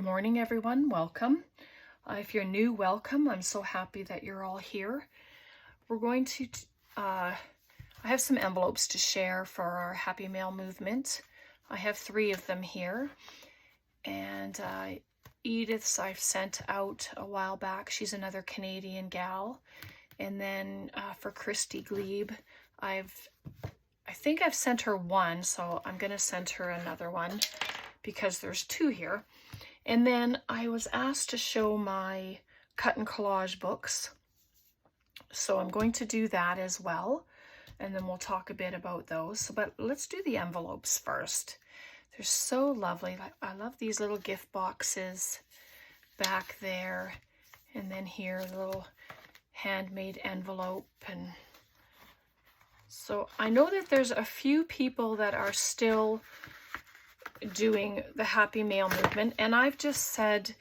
Morning, everyone. Welcome. If you're new, welcome. I'm so happy that you're all here. We're going to, I have some envelopes to share for our Happy Mail movement. I have 3 of them here. And Edith's I've sent out a while back. She's another Canadian gal. And then for Christy Glebe, I think I've sent her one, so I'm going to send her another one because there's 2 here. And then I was asked to show my cut and collage books. So I'm going to do that as well. And then we'll talk a bit about those. But let's do the envelopes first. They're so lovely. I love these little gift boxes back there. And then here, a little handmade envelope. And so I know that there's a few people that are still doing the Happy Mail movement, and I've just said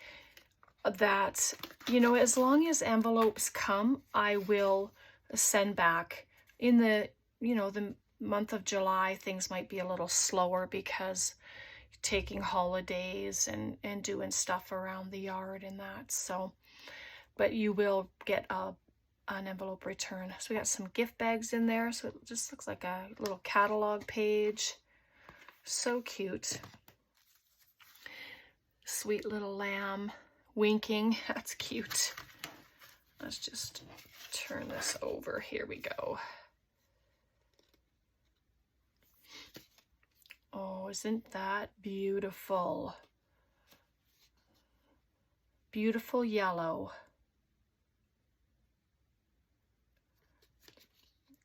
that, you know, as long as envelopes come, I will send back. In the, you know, the month of July, things might be a little slower because taking holidays and doing stuff around the yard and that. So, but you will get an envelope return. So we got some gift bags in there. So it just looks like a little catalog page. So cute. Sweet little lamb winking. That's cute. Let's just turn this over. Here we go. Oh, isn't that beautiful? Beautiful yellow.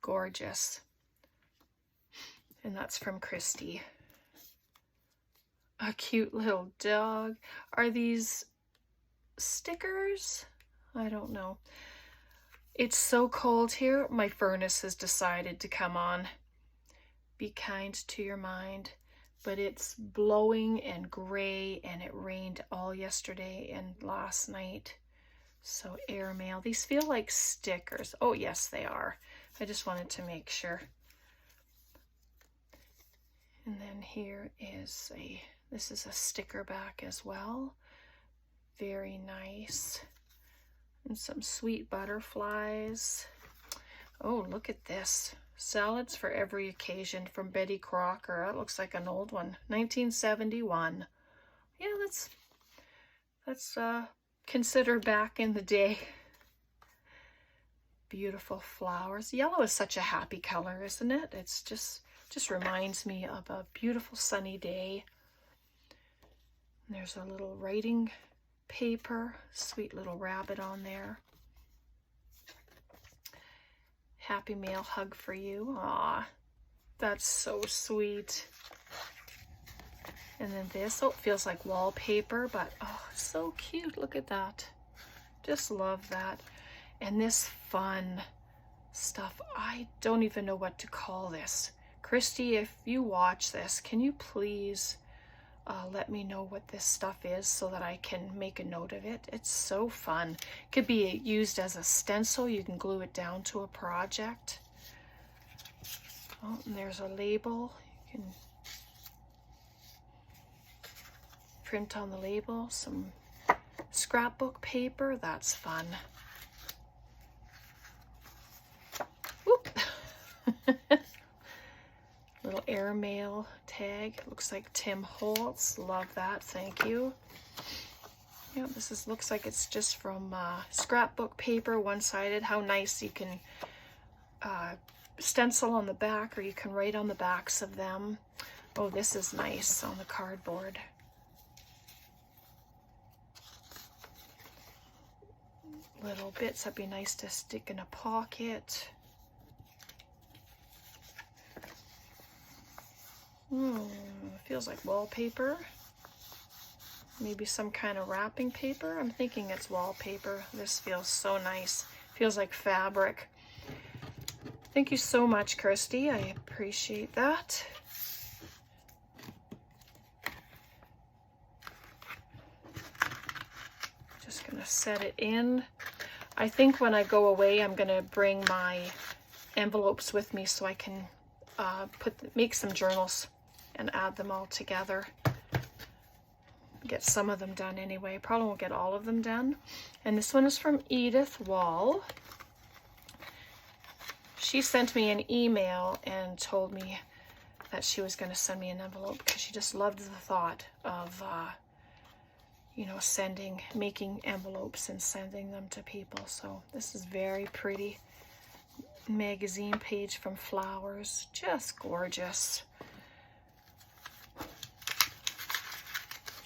Gorgeous. And that's from Christy. A cute little dog. Are these stickers? I don't know. It's so cold here. My furnace has decided to come on. Be kind to your mind. But it's blowing and gray, and it rained all yesterday and last night. So airmail. These feel like stickers. Oh, yes, they are. I just wanted to make sure. And then here is this is a sticker back as well. Very nice. And some sweet butterflies. Oh, look at this. Salads for every occasion from Betty Crocker. That looks like an old one. 1971. Yeah, that's consider back in the day. Beautiful flowers. Yellow is such a happy color, isn't it? It's just reminds me of a beautiful sunny day. And there's a little writing paper, sweet little rabbit on there. Happy Mail hug for you. Aw, that's so sweet. And then this, oh, it feels like wallpaper, but oh, so cute. Look at that. Just love that. And this fun stuff, I don't even know what to call this. Christy, if you watch this, can you please let me know what this stuff is so that I can make a note of it? It's so fun. It could be used as a stencil. You can glue it down to a project. Oh, and there's a label. You can print on the label. Some scrapbook paper. That's fun. Whoop. Little airmail tag. Looks like Tim Holtz. Love that. Thank you. Yeah, this looks like it's just from scrapbook paper, one-sided. How nice. You can stencil on the back, or you can write on the backs of them. Oh, this is nice on the cardboard. Little bits that'd be nice to stick in a pocket. Feels like wallpaper. Maybe some kind of wrapping paper. I'm thinking it's wallpaper. This feels so nice. Feels like fabric. Thank you so much, Christy. I appreciate that. Just gonna set it in. I think when I go away, I'm gonna bring my envelopes with me so I can make some journals and add them all together. get some of them done anyway. Probably won't get all of them done. And this one is from Edith Wall. She sent me an email and told me that she was going to send me an envelope because she just loved the thought of, you know, making envelopes and sending them to people. So this is very pretty magazine page from Flowers. Just gorgeous.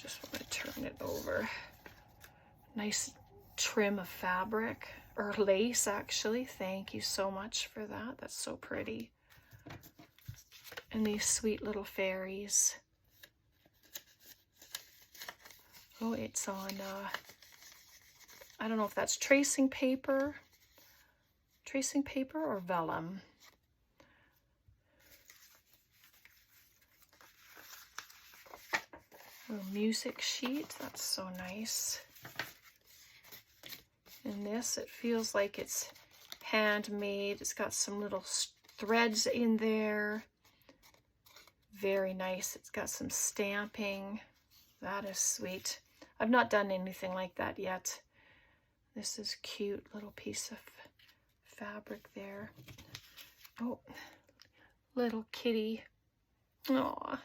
Just want to turn it over. Nice trim of fabric, or lace actually. Thank you so much for that. That's so pretty. And these sweet little fairies. Oh, it's on, I don't know if that's tracing paper or vellum. A music sheet, that's so nice. And this, it feels like it's handmade. It's got some little threads in there. Very nice. It's got some stamping. That is sweet. I've not done anything like that yet. This is cute little piece of fabric there. Oh, little kitty. Aw.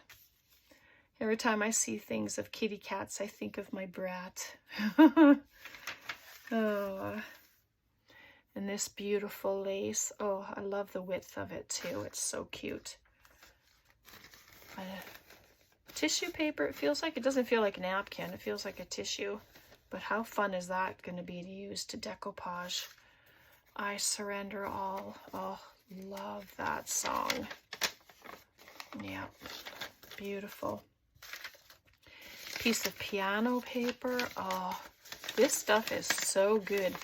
Every time I see things of kitty cats, I think of my brat. Oh. And this beautiful lace. Oh, I love the width of it too. It's so cute. Tissue paper, it feels like, it doesn't feel like a napkin, it feels like a tissue. But how fun is that going to be to use to decoupage? I Surrender All. Oh, love that song. Yeah, beautiful. Piece of piano paper. Oh, this stuff is so good.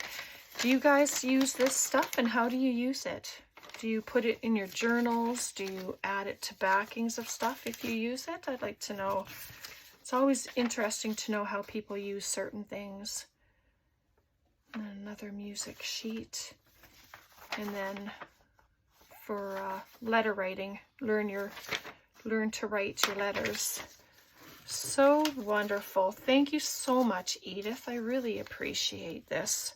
Do you guys use this stuff, and how do you use it? Do you put it in your journals? Do you add it to backings of stuff if you use it? I'd like to know. It's always interesting to know how people use certain things. And another music sheet. And then for letter writing, learn to write your letters. So wonderful. Thank you so much, Edith. I really appreciate this.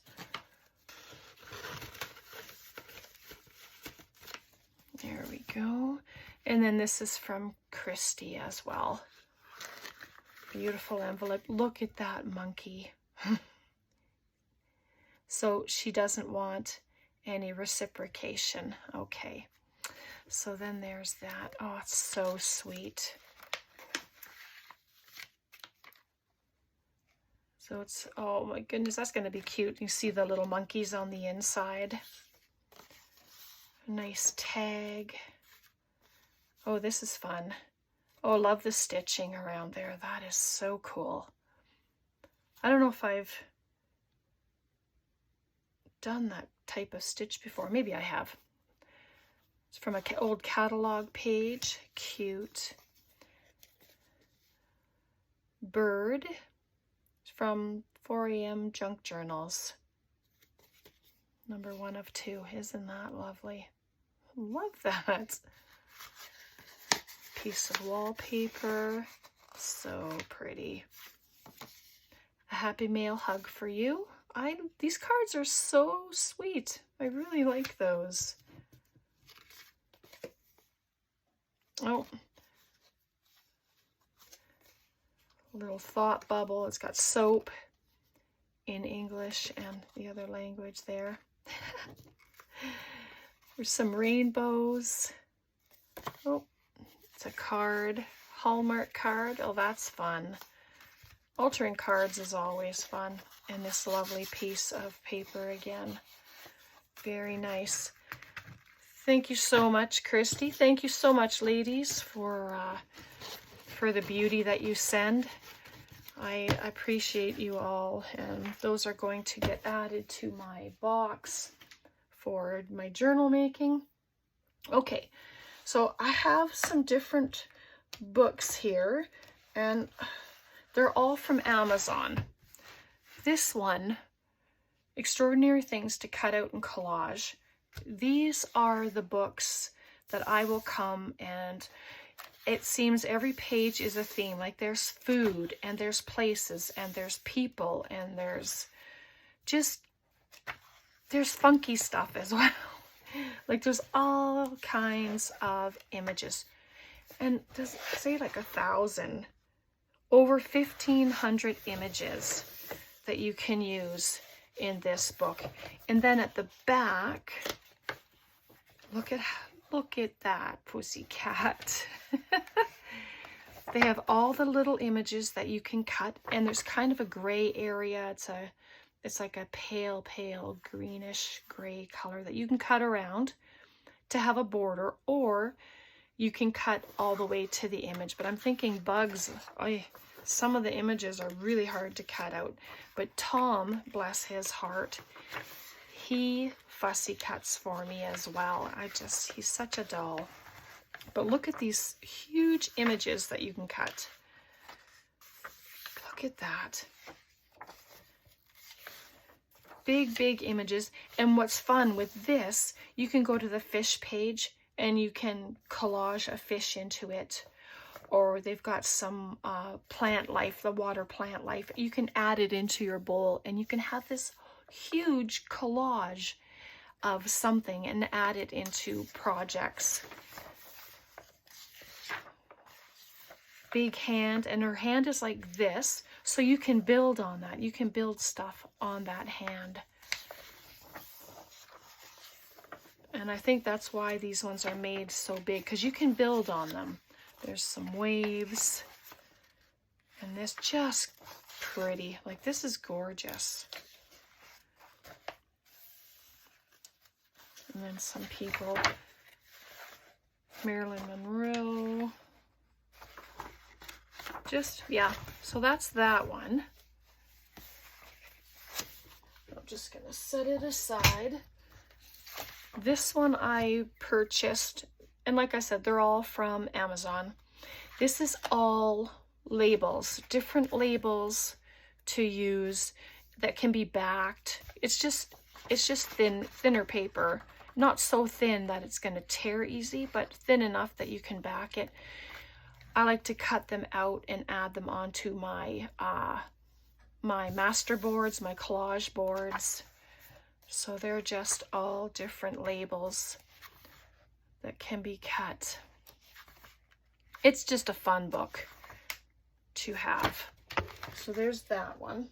There we go. And then this is from Christy as well. Beautiful envelope. Look at that monkey. So she doesn't want any reciprocation. Okay. So then there's that. Oh, it's so sweet. So it's, oh my goodness, that's going to be cute. You see the little monkeys on the inside. Nice tag. Oh, this is fun. Oh, I love the stitching around there. That is so cool. I don't know if I've done that type of stitch before. Maybe I have. It's from an old catalog page. Cute. Bird. It's from 4 AM Junk Journals. Number 1 of 2. Isn't that lovely? Love that. Piece of wallpaper. So pretty. A happy mail hug for you. These cards are so sweet. I really like those. Oh. A little thought bubble. It's got soap in English and the other language there. There's some rainbows. Oh, it's a card. Hallmark card. Oh, that's fun. Altering cards is always fun. And this lovely piece of paper again. Very nice. Thank you so much, Christy. Thank you so much, ladies, for the beauty that you send. I appreciate you all, and those are going to get added to my box for my journal making. Okay, so I have some different books here, and they're all from Amazon. This one, Extraordinary Things to Cut Out and Collage. These are the books that I will come and it seems every page is a theme. Like there's food and there's places and there's people and there's funky stuff as well. Like there's all kinds of images. And does it say like 1,000? Over 1,500 images that you can use in this book. And then at the back, look at that pussycat. They have all the little images that you can cut, and there's kind of a gray area. It's like a pale greenish gray color that you can cut around to have a border, or you can cut all the way to the image. But I'm thinking bugs, some of the images are really hard to cut out. But Tom, bless his heart, he fussy cuts for me as well. He's such a doll. But look at these huge images that you can cut. Look at that. Big images. And what's fun with this, you can go to the fish page and you can collage a fish into it. Or they've got some plant life, the water plant life. You can add it into your bowl and you can have this huge collage of something and add it into projects. Big hand, and her hand is like this, so you can build on that. You can build stuff on that hand. And I think that's why these ones are made so big, because you can build on them. There's some waves, and this just pretty. Like, this is gorgeous. And then some people, Marilyn Monroe. Yeah, so that's that one. I'm just going to set it aside. This one I purchased, and like I said, they're all from Amazon. This is all labels, different labels to use that can be backed. It's just thinner paper. Not so thin that it's going to tear easy, but thin enough that you can back it. I like to cut them out and add them onto my my master boards, my collage boards. So they're just all different labels that can be cut. It's just a fun book to have. So there's that one.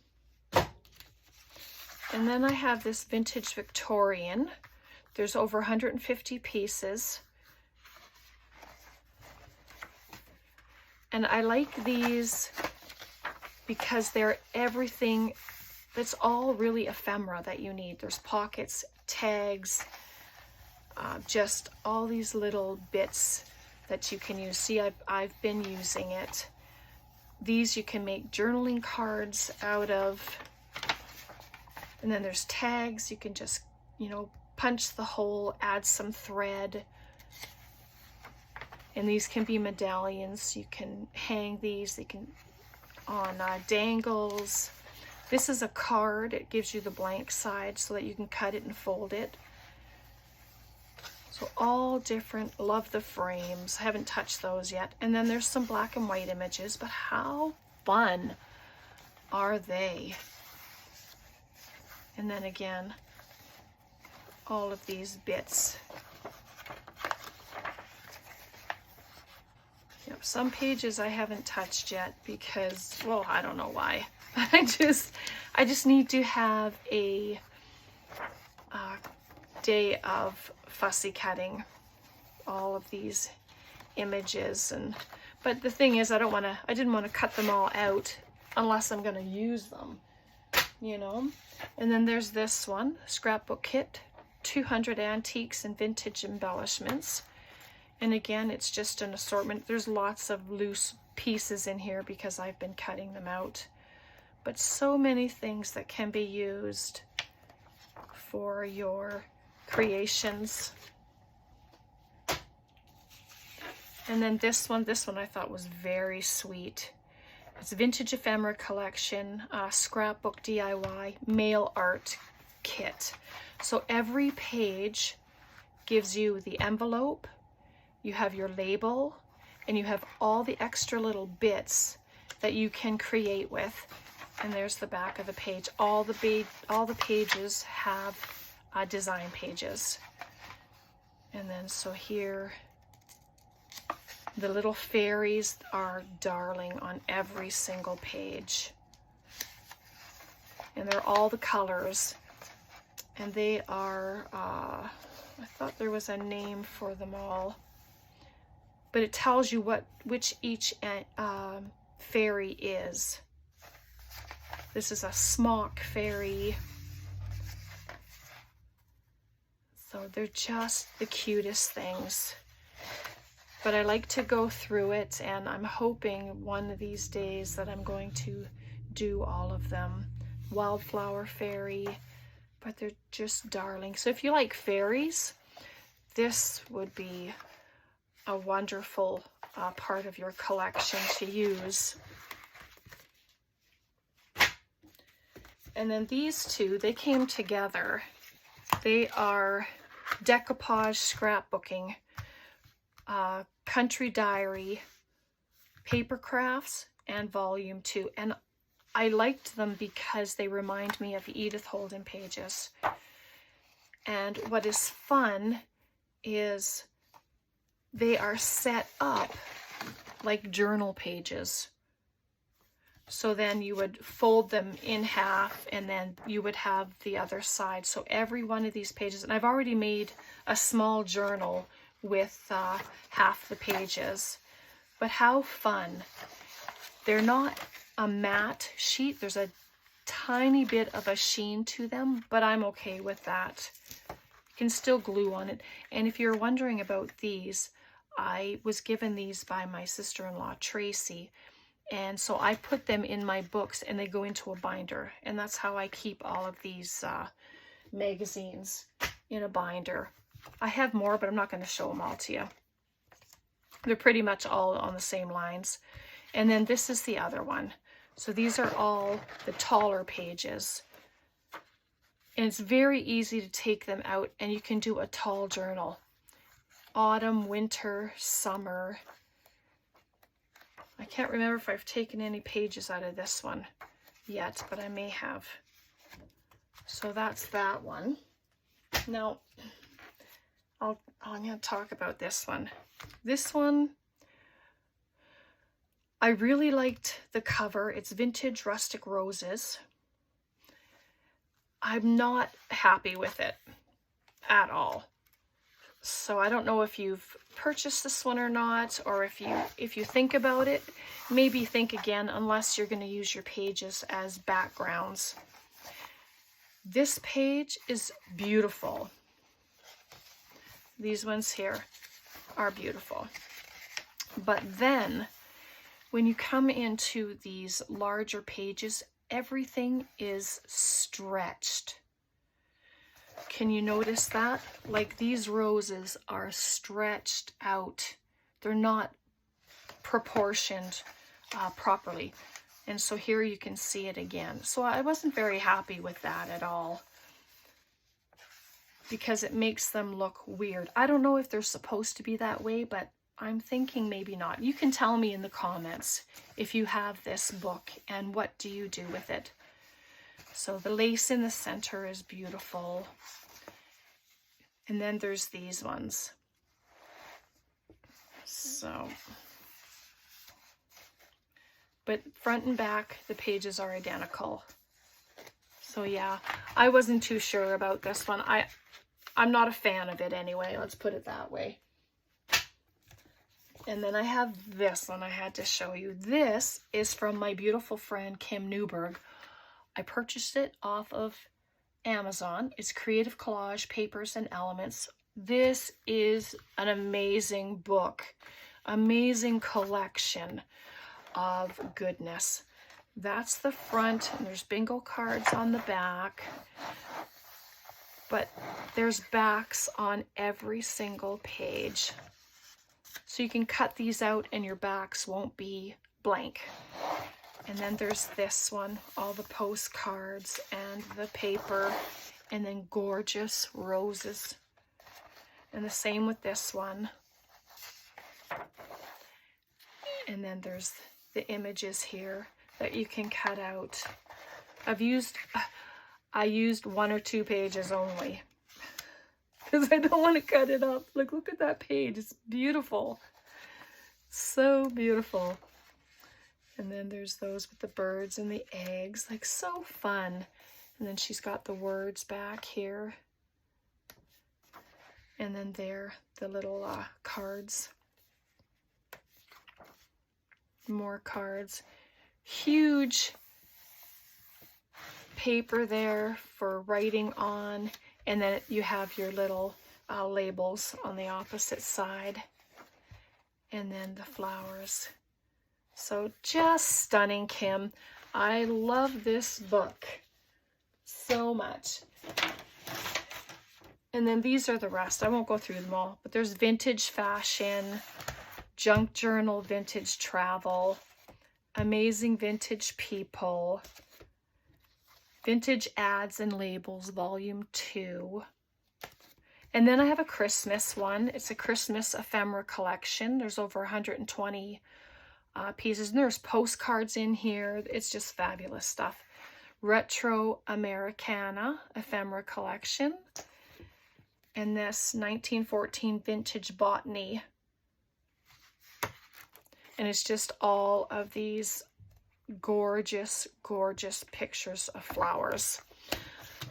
And then I have this vintage Victorian. There's over 150 pieces. And I like these because they're everything, that's all really ephemera that you need. There's pockets, tags, just all these little bits that you can use. See, I've been using it. These you can make journaling cards out of. And then there's tags. You can just, punch the hole, add some thread. And these can be medallions. You can hang these. They can on dangles. This is a card. It gives you the blank side so that you can cut it and fold it. So all different. Love the frames. I haven't touched those yet. And then there's some black and white images, but how fun are they? And then again, all of these bits. Some pages I haven't touched yet because, well, I don't know why. I just need to have a day of fussy cutting all of these images. But the thing is, I didn't want to cut them all out unless I'm going to use them, And then there's this one, scrapbook kit, 200 antiques and vintage embellishments. And again, it's just an assortment. There's lots of loose pieces in here because I've been cutting them out. But so many things that can be used for your creations. And then this one I thought was very sweet. It's Vintage Ephemera Collection, Scrapbook DIY, Mail Art Kit. So every page gives you the envelope, you have your label, and you have all the extra little bits that you can create with. And there's the back of the page. All the pages have design pages. And then so here, the little fairies are darling on every single page. And they're all the colors. And they are, I thought there was a name for them all. But it tells you which each fairy is. This is a smock fairy. So they're just the cutest things. But I like to go through it, and I'm hoping one of these days that I'm going to do all of them. Wildflower fairy, but they're just darling. So if you like fairies, this would be a wonderful part of your collection to use. And then these two, they came together. They are decoupage scrapbooking, country diary, paper crafts, and volume 2. And I liked them because they remind me of Edith Holden pages. And what is fun is they are set up like journal pages. So then you would fold them in half, and then you would have the other side. So every one of these pages, and I've already made a small journal with half the pages. But how fun. They're not a matte sheet. There's a tiny bit of a sheen to them, but I'm okay with that. You can still glue on it. And if you're wondering about these, I was given these by my sister-in-law, Tracy. And so I put them in my books, and they go into a binder. And that's how I keep all of these magazines in a binder. I have more, but I'm not going to show them all to you. They're pretty much all on the same lines. And then this is the other one. So these are all the taller pages. And it's very easy to take them out, and you can do a tall journal. Autumn, winter, summer. I can't remember if I've taken any pages out of this one yet, but I may have. So that's that one. Now, I'm going to talk about this one. This one, I really liked the cover. It's Vintage Rustic Roses. I'm not happy with it at all. So I don't know if you've purchased this one or not, or if you think about it, maybe think again, unless you're going to use your pages as backgrounds. This page is beautiful. These ones here are beautiful. But then when you come into these larger pages, everything is stretched. Can you notice that? Like, these roses are stretched out. They're not proportioned properly. And so here you can see it again. So I wasn't very happy with that at all, because it makes them look weird. I don't know if they're supposed to be that way, but I'm thinking maybe not. You can tell me in the comments if you have this book and what do you do with it. So the lace in the center is beautiful. And then there's these ones. So, but front and back, the pages are identical. So yeah, I wasn't too sure about this one. I'm not a fan of it anyway, let's put it that way. And then I have this one I had to show you. This is from my beautiful friend Kim Newberg. I purchased it off of Amazon. It's Creative Collage, Papers and Elements. This is an amazing book, amazing collection of goodness. That's the front, and there's bingo cards on the back, but there's backs on every single page. So you can cut these out and your backs won't be blank. And then there's this one, all the postcards and the paper, and then gorgeous roses. And the same with this one. And then there's the images here that you can cut out. I used 1 or 2 pages only because I don't want to cut it up. Like, look at that page. It's beautiful. So beautiful. And then there's those with the birds and the eggs. Like, so fun. And then she's got the words back here. And then there, the little cards. More cards. Huge paper there for writing on. And then you have your little labels on the opposite side. And then the flowers. So just stunning, Kim. I love this book so much. And then these are the rest. I won't go through them all, but there's vintage fashion, junk journal, vintage travel, amazing vintage people, vintage ads and labels, volume 2. And then I have a Christmas one. It's a Christmas ephemera collection. There's over 120 pieces. And there's postcards in here. It's just fabulous stuff. Retro Americana ephemera collection. And this 1914 vintage botany. And it's just all of these gorgeous, gorgeous pictures of flowers.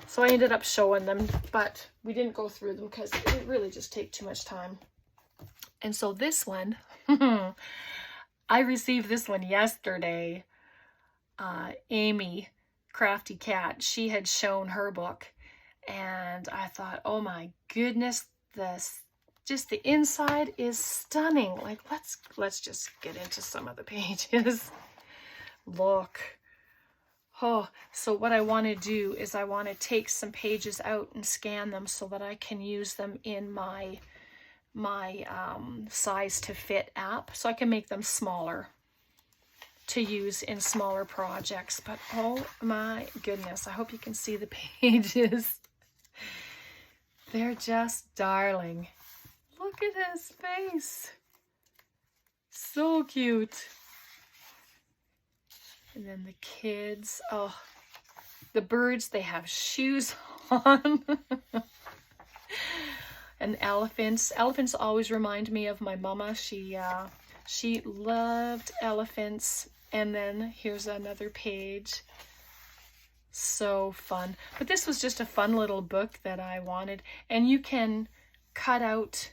So I ended up showing them, but we didn't go through them because it really just takes too much time. And so this one, I received this one yesterday. Amy, Crafty Cat, she had shown her book. And I thought, oh my goodness, just the inside is stunning. Like, let's just get into some of the pages. Look. Oh, so what I want to do is I want to take some pages out and scan them so that I can use them in my size to fit app, so I can make them smaller to use in smaller projects. But oh my goodness, I hope you can see the pages. They're just darling. Look at his face. So cute. And then the kids. Oh, the birds, they have shoes on. And elephants. Elephants always remind me of my mama. She loved elephants. And then here's another page. So fun. But this was just a fun little book that I wanted. And you can cut out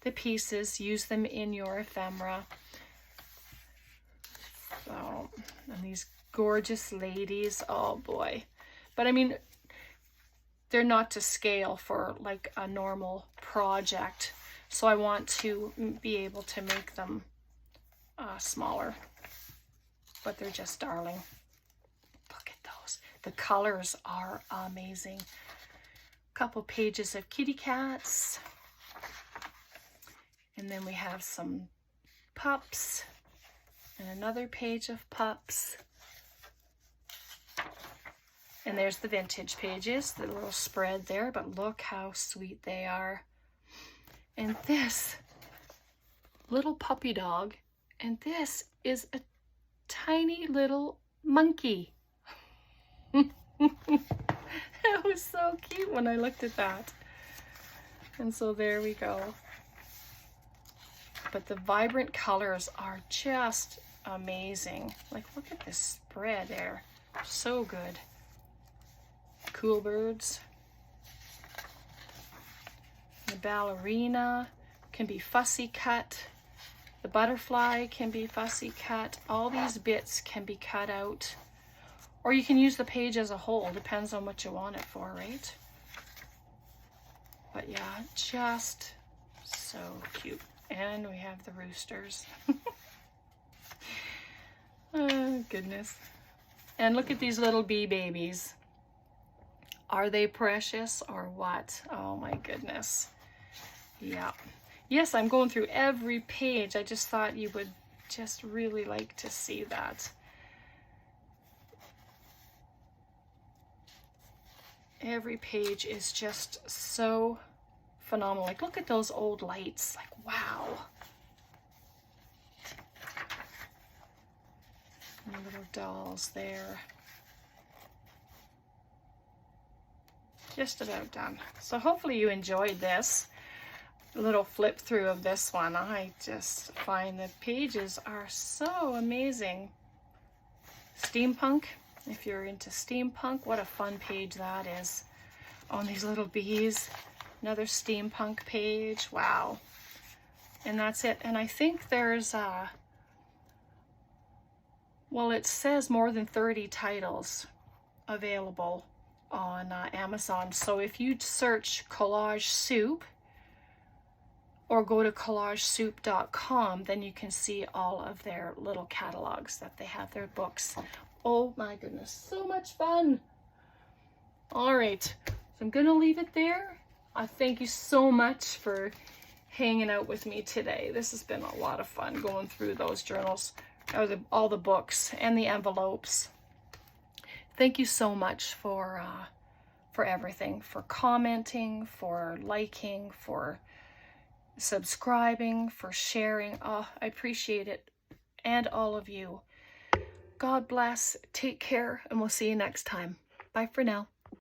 the pieces, use them in your ephemera. So, and these gorgeous ladies, oh boy. But I mean, they're not to scale for like a normal project. So I want to be able to make them smaller. But they're just darling. Look at those. The colors are amazing. A couple pages of kitty cats. And then we have some pups. And another page of pups. And there's the vintage pages, the little spread there, but look how sweet they are. And this little puppy dog, and this is a tiny little monkey. That was so cute when I looked at that. And so there we go. But the vibrant colors are just amazing. Like, look at this spread there. So good. Cool birds. The ballerina can be fussy cut. The butterfly can be fussy cut. All these bits can be cut out. Or you can use the page as a whole. Depends on what you want it for, right? But yeah, just so cute. And we have the roosters. Oh, goodness. And look at these little bee babies. Are they precious or what? Oh my goodness. Yeah. Yes, I'm going through every page. I just thought you would just really like to see that. Every page is just so phenomenal. Like, look at those old lights. Like, wow. And little dolls there. Just about done. So hopefully you enjoyed this little flip through of this one. I just find the pages are so amazing. Steampunk, if you're into steampunk, what a fun page that is. On these little bees, another steampunk page. Wow. And that's it. And I think there's well, it says more than 30 titles available on Amazon. So if you search Collage Soup or go to collagesoup.com, then you can see all of their little catalogs that they have, their books. Oh my goodness, so much fun. All right, so I'm gonna leave it there. I thank you so much for hanging out with me today. This has been a lot of fun going through those journals, all the books and the envelopes. Thank you so much for everything, for commenting, for liking, for subscribing, for sharing. Oh, I appreciate it. And all of you. God bless. Take care, and we'll see you next time. Bye for now.